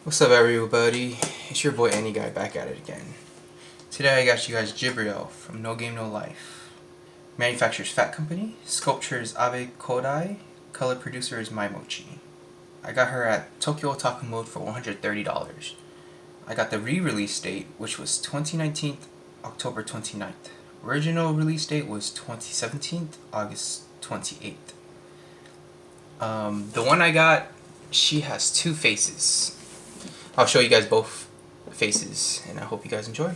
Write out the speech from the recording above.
What's up, everybody? It's your boy Aniguy back at it again. Today I got you guys Jibril from No Game No Life. Manufacturers Phat Company. Sculptor is Abe Koudai. Color producer is Maimocchi. I got her at Tokyo Otaku Mode for $130. I got the re-release date, which was 2019 October 29th. Original release date was 2017 August 28th. The one I got, she has two faces. I'll show you guys both faces, and I hope you guys enjoy.